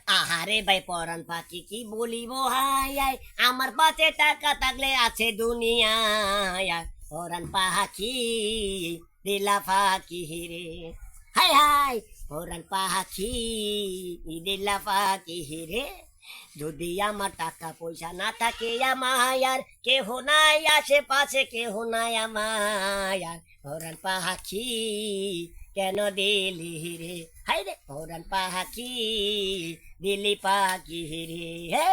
আহারে ভাই পরান পাখি কি বলিব হাই আই আমার পাশে টাকা থাকলে আছে দুনিয়ায় পরান পাখি দিলা ফাঁকি রে হাই হাই পরান পাখি দিলা ফাঁকি রে যদি আমার টাকা পয়সা না থাকে আমার কেহ নাই আশেপাশে কেহ নাই আমার পরান পাখি কেন দিলি রে হাই রে পরান পাখি দিলি পাখি রে হে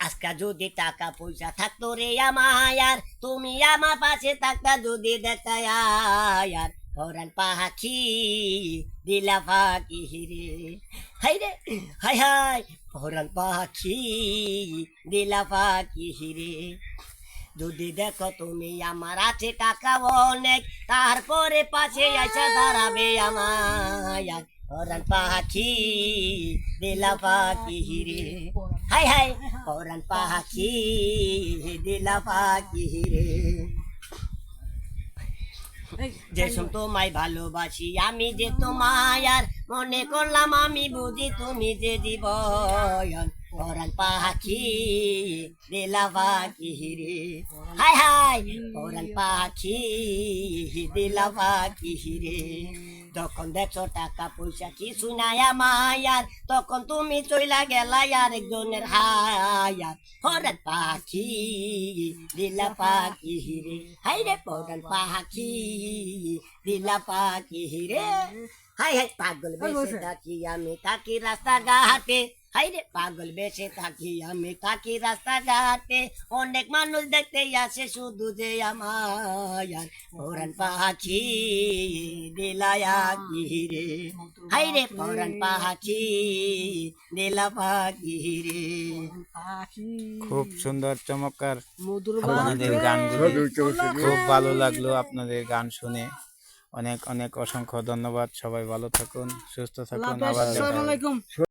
আজকা যদি টাকা পয়সা থাকতো রে আমার তুমি আমার পাশে থাকতা যদি দেখায়ার পরান পাখি দিলা পাখি রে হাই রে হাই হাই পরান পাখি দিলা পাখি রে যদি দেখো তুমি আমার আছে টাকা অনেক তারপরে পাশে এসে দাঁড়াবে আমার পরান পাখি দিলা পাখি রে হাই হাই পরান পাখি দিলা পাখি রে যেসব তোমায় ভালোবাসি আমি যে তোমার মনে করলাম আমি বুঝি তুমি যে জীবন পরান পাখি দিলা পাখি রে হাই হাই পরান পাখি দিলা পাখি রে যখন দেখছো টাকা পয়সা কিছু নাই আমার তখন তুমি চইলা গেলা আরেকজনের হায়ার পরান পাখি দিলা পাখি রে হাই রে পরান পাখি দিলা পাখি রে হাই হাই পাগল বেশে থাকি আমি থাকি রাস্তা ঘাটে হাই রে পাগল বেশে থাকি আমি থাকি রাস্তা ঘাটে অনেক মানুষ দেখতে আসে শুধু যে আমার পরান পাখি দিলায়া কি রে হাই রে পরান পাখি দিলা পাখি রে খুব সুন্দর চমৎকার আপনাদের গানগুলো খুব ভালো লাগলো আপনাদের গান শুনে অনেক অনেক অসংখ্য ধন্যবাদ সবাই ভালো থাকুন সুস্থ থাকুন আবার দেখা হবে।